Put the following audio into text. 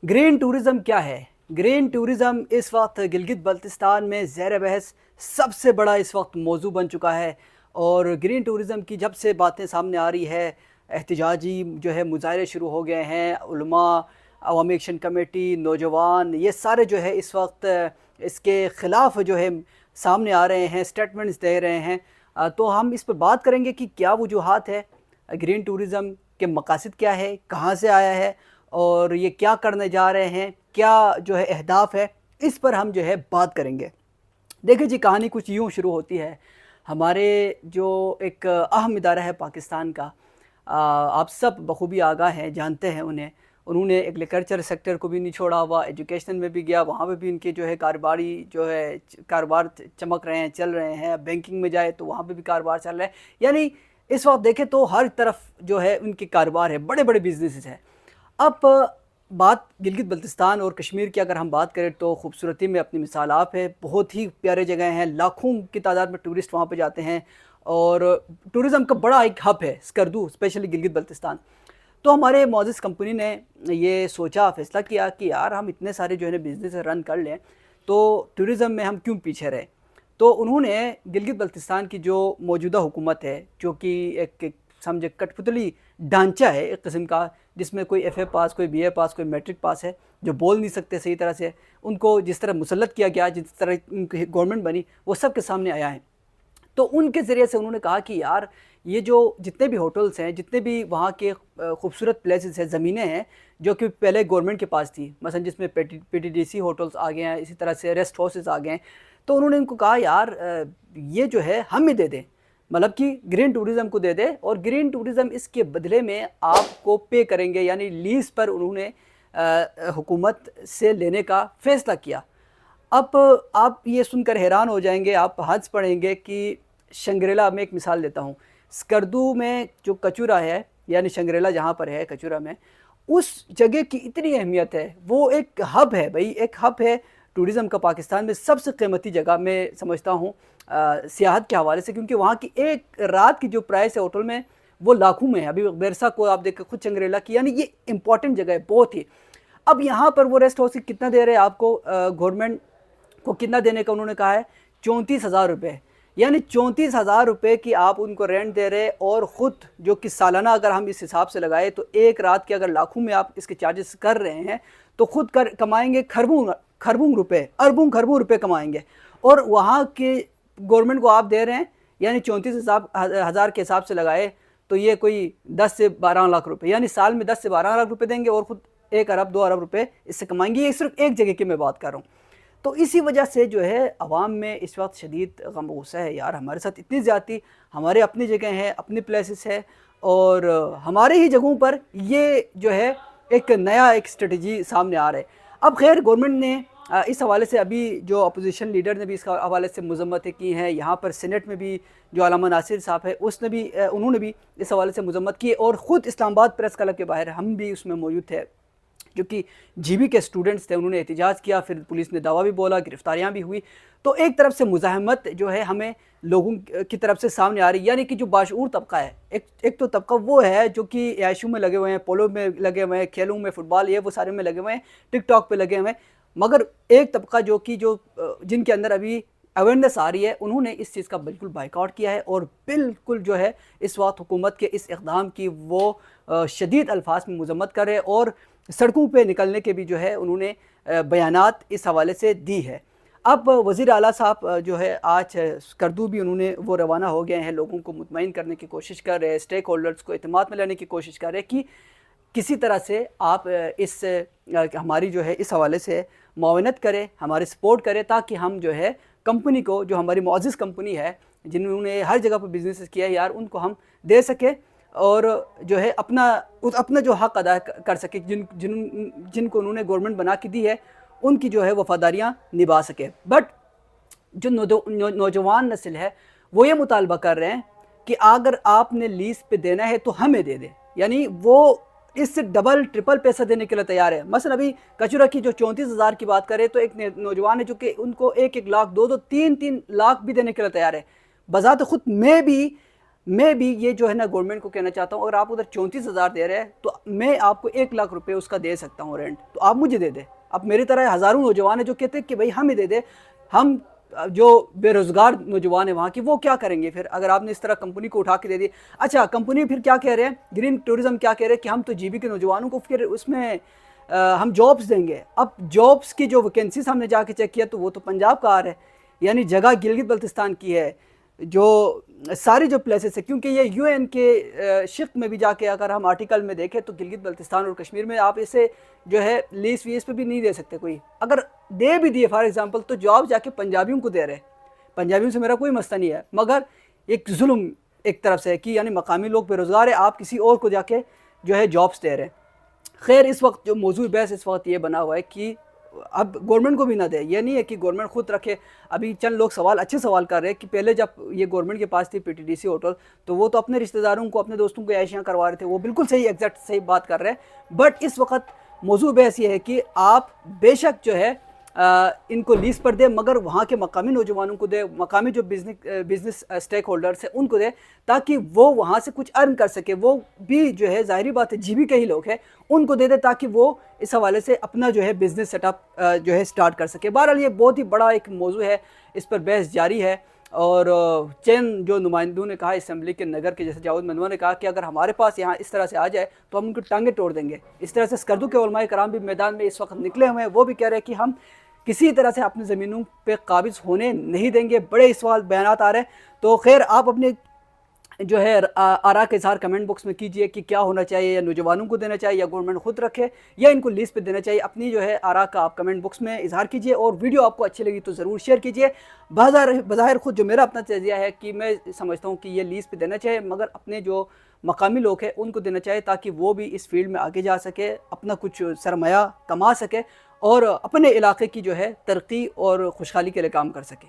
Green tourism क्या है? Green tourism इस वक्त गिलगित बल्तिस्तान में ज़ेर बहस सबसे बड़ा इस वक्त मौजू बन चुका है। और ग्रीन टूरिज़्म की जब से बातें सामने आ रही है, एहतजाजी जो है मुज़ाहरे शुरू हो गए हैं। उलमा, अवामी एक्शन कमेटी, नौजवान, ये सारे जो है इस वक्त इसके ख़िलाफ़ जो है सामने आ रहे हैं, स्टेटमेंट्स दे रहे हैं। तो हम इस पर बात करेंगे कि क्या वजूहात है, ग्रीन टूरिज़्म के मकासद क्या है, कहाँ से आया है और ये क्या करने जा रहे हैं, क्या जो है अहदाफ है, इस पर हम जो है बात करेंगे। देखिए जी, कहानी कुछ यूँ शुरू होती है। हमारे जो एक अहम इदारा है पाकिस्तान का, आप सब बखूबी आगाह हैं, जानते हैं उन्हें। उन्होंने एग्रीकल्चर सेक्टर को भी नहीं छोड़ा हुआ, एजुकेशन में भी गया, वहाँ पे भी उनके जो है कारोबारी जो है कारोबार चमक रहे हैं, चल रहे हैं। बैंकिंग में जाए तो वहाँ पे भी कारोबार चल रहा है। यानी इस वक्त देखें तो हर तरफ जो है उनके कारोबार है, बड़े बड़े बिजनेसेस हैं। अब बात गिलगित बल्तिस्तान और कश्मीर की अगर हम बात करें तो खूबसूरती में अपनी मिसाल आप है। बहुत ही प्यारे जगह हैं, लाखों की तादाद में टूरिस्ट वहाँ पे जाते हैं और टूरिज़्म का बड़ा एक हब है स्कर्दू, स्पेशली गिलगित बल्तिस्तान। तो हमारे मोअज़्ज़ज़ कंपनी ने ये सोचा, फ़ैसला किया कि यार हम इतने सारे जो है ना बिज़नेस रन कर लें, तो टूरिज़्म में हम क्यों पीछे रहें। तो उन्होंने गिलगित बल्तिस्तान की जो मौजूदा हुकूमत है, जो कि एक समझे कठपुतली ढांचा है एक किस्म का, जिसमें कोई एफ़ए पास, कोई बीए पास, कोई मैट्रिक पास है, जो बोल नहीं सकते सही तरह से, उनको जिस तरह मुसल्लत किया गया, जिस तरह उनकी गवर्नमेंट बनी, वो सब के सामने आया है। तो उनके ज़रिए से उन्होंने कहा कि यार ये जो जितने भी होटल्स हैं, जितने भी वहाँ के खूबसूरत प्लेसेस हैं, ज़मीनें हैं, जो कि पहले गवर्नमेंट के पास थी, मसलन जिसमें पीटीडीसी होटल्स आ गए हैं, इसी तरह से रेस्ट हाउसेस आ गए हैं। तो उन्होंने उनको कहा यार ये जो है हम ही दे दें, मतलब कि ग्रीन टूरिज़्म को दे दे, और ग्रीन टूरिज़्म इसके बदले में आपको पे करेंगे, यानी लीज़ पर उन्होंने हुकूमत से लेने का फ़ैसला किया। अब आप ये सुनकर हैरान हो जाएंगे, आप हंस पड़ेंगे कि शंग्रीला में एक मिसाल देता हूँ। स्कर्दू में जो कचूरा है, यानी शंग्रीला जहाँ पर है कचूरा में, उस जगह की इतनी अहमियत है। वो एक हब है भाई, एक हब है टूरिज़्म का। पाकिस्तान में सबसे कीमती जगह मैं समझता हूँ सियाहत के हवाले से, क्योंकि वहाँ की एक रात की जो प्राइस है होटल में वो लाखों में है। अभी बेरसा को आप देखें, खुद शंग्रीला की, यानी ये इंपॉर्टेंट जगह है बहुत ही। अब यहाँ पर वो रेस्ट हाउस कितना दे रहे हैं आपको, गवर्नमेंट को कितना देने का उन्होंने कहा है, 34,000 रुपये। यानी 34,000 रुपये की आप उनको रेंट दे रहे, और ख़ुद जो कि सालाना अगर हम इस हिसाब से लगाए तो एक रात के अगर लाखों में आप इसके चार्जेस कर रहे हैं, तो खुद कमाएंगे खरबों रुपए, खरबों रुपए कमाएंगे। और वहाँ के गवर्नमेंट को आप दे रहे हैं, यानी 34,000 के हिसाब से लगाए तो ये कोई 10 से 12 लाख रुपए, यानी साल में 10 से 12 लाख रुपए देंगे, और ख़ुद 1 अरब 2 अरब रुपए इससे कमाएंगे। ये सिर्फ एक जगह की मैं बात कर रहा हूँ। तो इसी वजह से जो है अवाम में इस वक्त शदीद गम गुस्सा है, यार हमारे साथ इतनी ज़्यादती, हमारे अपनी जगह हैं, अपनी प्लेसेस है, और हमारे ही जगहों पर ये जो है एक नया एक स्ट्रेटजी सामने आ रहा है। अब खैर गवर्नमेंट ने इस हवाले से, अभी जो अपोजिशन लीडर ने भी इस हवाले से मज़म्मतें की हैं, यहाँ पर सीनेट में भी जो अलामा नासिर साहब है उसने भी उन्होंने भी इस हवाले से मज़म्मत की, और ख़ुद इस्लामाबाद प्रेस क्लब के बाहर हम भी उसमें मौजूद थे, जो कि जीबी के स्टूडेंट्स थे। उन्होंने एहतजाज किया, फिर पुलिस ने दावा भी बोला, गिरफ्तारियां भी हुई। तो एक तरफ से मुज़ाहमत जो है हमें लोगों की तरफ से सामने आ रही, यानी कि जो बाशऊर तबका है, एक तो तबका वो है जो कि ऐशों में लगे हुए हैं, पोलो में लगे हुए हैं, खेलों में, फुटबॉल, ये वो सारे में लगे हुए हैं, टिकटॉक पे लगे हुए हैं। मगर एक तबका जो कि जिनके अंदर अभी अवेयरनेस आ रही है, उन्होंने इस चीज़ का बिल्कुल बाइकआउट किया है, और बिल्कुल जो है इस वक्त हुकूमत के इस इक़दाम की वो शदीद अल्फाज में मज़म्मत करे, और सड़कों पे निकलने के भी जो है उन्होंने बयानात इस हवाले से दी है। अब वज़ीर आला साहब जो है आज स्कर्दू भी उन्होंने वो रवाना हो गए हैं, लोगों को मुतमईन करने की कोशिश कर रहे हैं, स्टेक होल्डर्स को एतमाद में लेने की कोशिश कर रहे हैं कि किसी तरह से आप इस हमारी जो है इस हवाले से मुआवनत करें, हमारी सपोर्ट करें, ताकि हम जो है कंपनी को, जो हमारी मुअज़्ज़ज़ कंपनी है, जिन्होंने हर जगह पर बिजनेस किया है यार, उनको हम दे सके, और जो है अपना जो हक़ अदा कर सके, जिनको उन्होंने गवर्नमेंट बना के दी है, उनकी जो है वफ़ादारियाँ निभा सके। बट जो नौजवान नस्ल है वो ये मुतालबा कर रहे हैं कि अगर आपने लीज़ पे देना है तो हमें दे दें, यानी वो इससे डबल ट्रिपल पैसा देने के लिए तैयार है। मसलन अभी कचूरा की जो 34,000 की बात करें, तो एक नौजवान है जो कि उनको 1-1 लाख, 2-2, 3-3 लाख भी देने के लिए तैयार है। बज़ात खुद मैं भी میں بھی یہ جو ہے نا گورنمنٹ کو کہنا چاہتا ہوں، اگر آپ ادھر 34,000 دے رہے ہیں تو میں آپ کو 1 لاکھ روپے اس کا دے سکتا ہوں رینٹ، تو آپ مجھے دے دیں۔ اب میری طرح ہزاروں نوجوان ہیں جو کہتے ہیں کہ بھائی ہمیں دے دے، ہم جو بے روزگار نوجوان ہیں وہاں کی وہ کیا کریں گے پھر اگر آپ نے اس طرح کمپنی کو اٹھا کے دے دی؟ اچھا کمپنی پھر کیا کہہ رہے ہیں، گرین ٹورزم کیا کہہ رہے ہیں کہ ہم تو جی بی کے نوجوانوں کو پھر اس میں ہم جابس دیں گے۔ اب جابس کی جو ویکینسیز ہم نے جا کے چیک کیا تو وہ تو پنجاب کا آ رہا ہے، یعنی جگہ گلگت بلتستان کی ہے، جو ساری جو پلیسز ہے، کیونکہ یہ یو این کے شق میں بھی جا کے اگر ہم آرٹیکل میں دیکھیں تو گلگت بلتستان اور کشمیر میں آپ اسے جو ہے لیس ویس پہ بھی نہیں دے سکتے کوئی، اگر دے بھی دیے فار ایگزامپل تو جاب جا کے پنجابیوں کو دے رہے ہیں۔ پنجابیوں سے میرا کوئی مسئلہ نہیں ہے، مگر ایک ظلم ایک طرف سے ہے کہ یعنی مقامی لوگ بے روزگار ہیں، آپ کسی اور کو جا کے جو ہے جابس دے رہے ہیں۔ خیر اس وقت جو موضوع بحث اس وقت یہ بنا ہوا ہے کہ اب گورنمنٹ کو بھی نہ دے، یہ نہیں ہے کہ گورنمنٹ خود رکھے۔ ابھی چند لوگ اچھے سوال کر رہے ہیں کہ پہلے جب یہ گورنمنٹ کے پاس تھی پی ٹی ڈی سی ہوٹل تو وہ تو اپنے رشتہ داروں کو اپنے دوستوں کو عیاشیاں کروا رہے تھے، وہ بالکل صحیح ایگزیکٹ صحیح بات کر رہے ہیں، بٹ اس وقت موضوع بحث یہ ہے کہ آپ بے شک جو ہے ان کو لیز پر دے، مگر وہاں کے مقامی نوجوانوں کو دے، مقامی جو بزنس سٹیک ہولڈرز ہیں ان کو دے، تاکہ وہ وہاں سے کچھ ارن کر سکے۔ وہ بھی جو ہے ظاہری بات ہے جی بی کے ہی لوگ ہیں، ان کو دے دے تاکہ وہ اس حوالے سے اپنا جو ہے بزنس سیٹ اپ جو ہے سٹارٹ کر سکے۔ بہرحال یہ بہت ہی بڑا ایک موضوع ہے، اس پر بحث جاری ہے، اور چند جو نمائندوں نے کہا اسمبلی کے نگر کے، جیسے جاوید منوا نے کہا کہ اگر ہمارے پاس یہاں اس طرح سے آ جائے تو ہم ان کو ٹانگیں توڑ دیں گے۔ اس طرح سے اسکردو کے علماء کرام بھی میدان میں اس وقت نکلے ہوئے ہیں، وہ بھی کہہ رہے ہیں کہ ہم کسی طرح سے اپنی زمینوں پہ قابض ہونے نہیں دیں گے۔ بڑے اس سوال بیانات آ رہے ہیں، تو خیر آپ اپنے جو ہے آراء کا اظہار کمنٹ باکس میں کیجئے کہ کیا ہونا چاہیے، یا نوجوانوں کو دینا چاہیے یا گورنمنٹ خود رکھے یا ان کو لیز پہ دینا چاہیے۔ اپنی جو ہے آراء کا آپ کمنٹ باکس میں اظہار کیجئے، اور ویڈیو آپ کو اچھی لگی تو ضرور شیئر کیجئے۔ بظاہر خود جو میرا اپنا تجزیہ ہے کہ میں سمجھتا ہوں کہ یہ لیز پہ دینا چاہیے، مگر اپنے جو مقامی لوگ ہیں ان کو دینا چاہیے تاکہ وہ بھی اس فیلڈ میں آگے جا سکے، اپنا کچھ سرمایہ کما سکے اور اپنے علاقے کی جو ہے ترقی اور خوشحالی کے لیے کام کر سکے۔